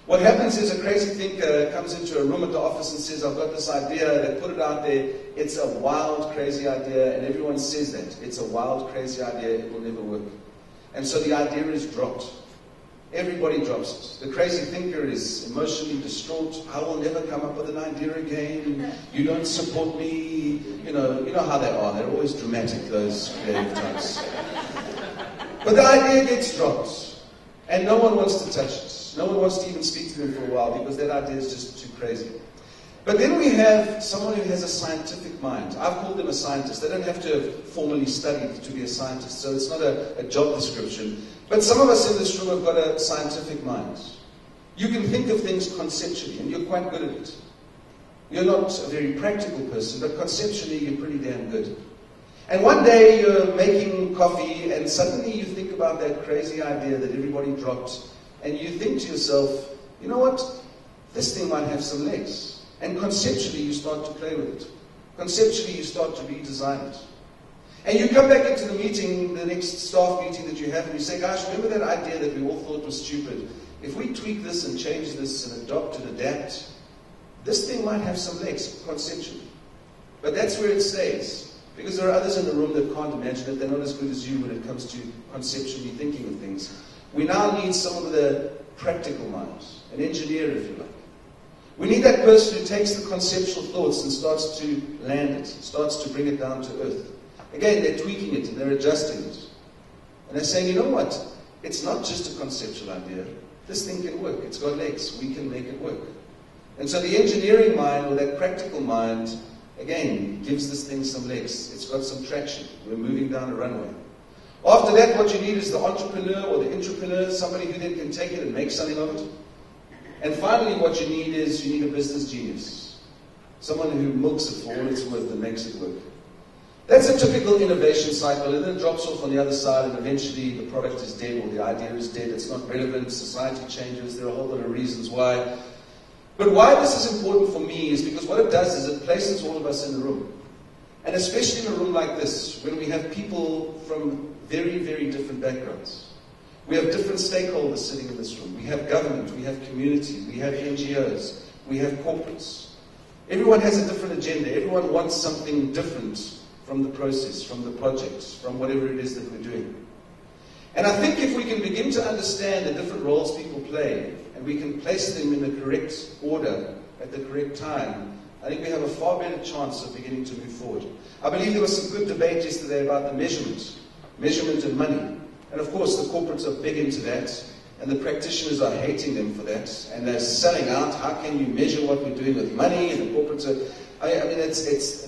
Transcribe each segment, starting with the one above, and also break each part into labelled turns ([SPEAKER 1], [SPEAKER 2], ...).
[SPEAKER 1] What happens is a crazy thinker comes into a room at the office and says, I've got this idea, they put it out there, it's a wild, crazy idea, and everyone says that. It's a wild, crazy idea, it will never work. And so the idea is dropped. Everybody drops it. The crazy thinker is emotionally distraught. I will never come up with an idea again. You don't support me. You know how they are. They're always dramatic, those creative types. But the idea gets dropped. And no one wants to touch it. No one wants to even speak to them for a while because that idea is just too crazy. But then we have someone who has a scientific mind. I've called them a scientist. They don't have to have formally studied to be a scientist, so it's not a job description. But some of us in this room have got a scientific mind. You can think of things conceptually, and you're quite good at it. You're not a very practical person, but conceptually you're pretty damn good. And one day you're making coffee, and suddenly you think about that crazy idea that everybody dropped, and you think to yourself, you know what? This thing might have some legs. And conceptually you start to play with it. Conceptually you start to redesign it. And you come back into the meeting, the next staff meeting that you have, and you say, guys, remember that idea that we all thought was stupid? If we tweak this and change this and adopt and adapt, this thing might have some legs, conceptually. But that's where it stays. Because there are others in the room that can't imagine it. They're not as good as you when it comes to conceptually thinking of things. We now need someone with a practical mind, an engineer, if you like. We need that person who takes the conceptual thoughts and starts to land it, starts to bring it down to earth. Again, they're tweaking it and they're adjusting it. And they're saying, you know what? It's not just a conceptual idea. This thing can work. It's got legs. We can make it work. And so the engineering mind, or that practical mind, again, gives this thing some legs. It's got some traction. We're moving down a runway. After that, what you need is the entrepreneur or the intrapreneur, somebody who then can take it and make something of it. And finally, what you need is, you need a business genius. Someone who milks it for all it's worth and makes it work. That's a typical innovation cycle, and then it drops off on the other side, and eventually the product is dead, or the idea is dead, it's not relevant, society changes, there are a whole lot of reasons why. But why this is important for me is because what it does is it places all of us in the room. And especially in a room like this, when we have people from very, very different backgrounds. We have different stakeholders sitting in this room. We have government, we have community, we have NGOs, we have corporates. Everyone has a different agenda. Everyone wants something different from the process, from the project, from whatever it is that we're doing. And I think if we can begin to understand the different roles people play, and we can place them in the correct order at the correct time, I think we have a far better chance of beginning to move forward. I believe there was some good debate yesterday about the measurement of money. And of course, the corporates are big into that, and the practitioners are hating them for that, and they're selling out. How can you measure what we're doing with money? And the corporates are,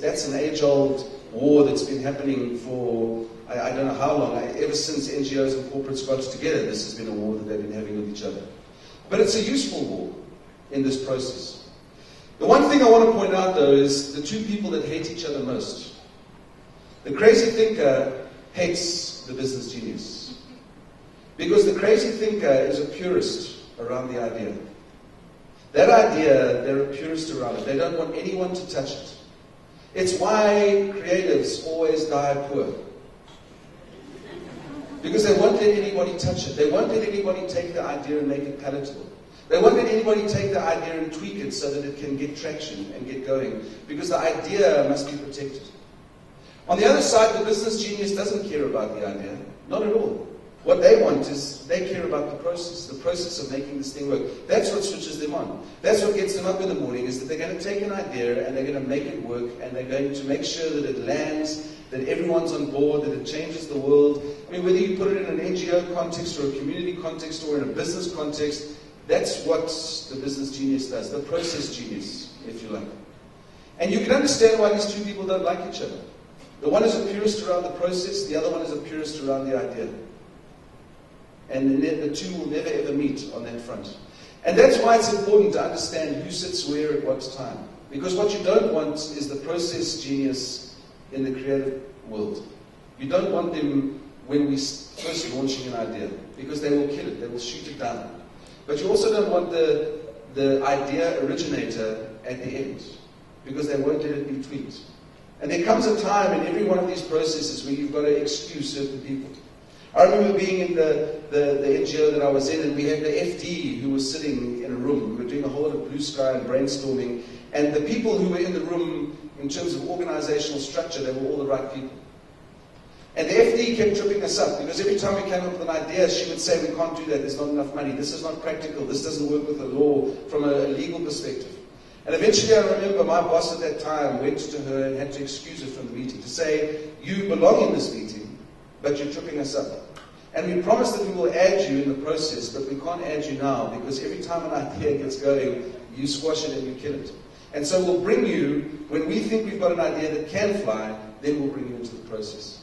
[SPEAKER 1] that's an age-old war that's been happening for, I don't know how long. Ever since NGOs and corporates got together, this has been a war that they've been having with each other. But it's a useful war in this process. The one thing I want to point out, though, is the two people that hate each other most. The crazy thinker hates the business genius. Because the crazy thinker is a purist around the idea. That idea, they're a purist around it. They don't want anyone to touch it. It's why creatives always die poor. Because they won't let anybody touch it. They won't let anybody take the idea and make it palatable. They won't let anybody take the idea and tweak it so that it can get traction and get going. Because the idea must be protected. On the other side, the business genius doesn't care about the idea. Not at all. What they want is, they care about the process of making this thing work. That's what switches them on. That's what gets them up in the morning, is that they're going to take an idea and they're going to make it work, and they're going to make sure that it lands, that everyone's on board, that it changes the world. I mean, whether you put it in an NGO context or a community context or in a business context, that's what the business genius does, the process genius, if you like. And you can understand why these two people don't like each other. The one is a purist around the process, the other one is a purist around the idea. And the two will never ever meet on that front. And that's why it's important to understand who sits where at what time. Because what you don't want is the process genius in the creative world. You don't want them when we're first launching an idea, because they will kill it, they will shoot it down. But you also don't want the idea originator at the end, because they won't let it be tweaked. And there comes a time in every one of these processes where you've got to excuse certain people. I remember being in the NGO that I was in, and we had the FD who was sitting in a room. We were doing a whole lot of blue sky and brainstorming, and the people who were in the room, in terms of organizational structure, they were all the right people. And the FD kept tripping us up, because every time we came up with an idea, she would say, we can't do that, there's not enough money, this is not practical, this doesn't work with the law from a legal perspective. And eventually I remember my boss at that time went to her and had to excuse her from the meeting, to say, you belong in this meeting, but you're tripping us up. And we promise that we will add you in the process, but we can't add you now, because every time an idea gets going, you squash it and you kill it. And so we'll bring you, when we think we've got an idea that can fly, then we'll bring you into the process.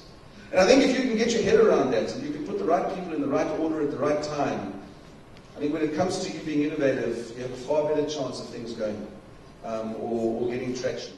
[SPEAKER 1] And I think if you can get your head around that, and you can put the right people in the right order at the right time, I think when it comes to you being innovative, you have a far better chance of things going, or getting traction.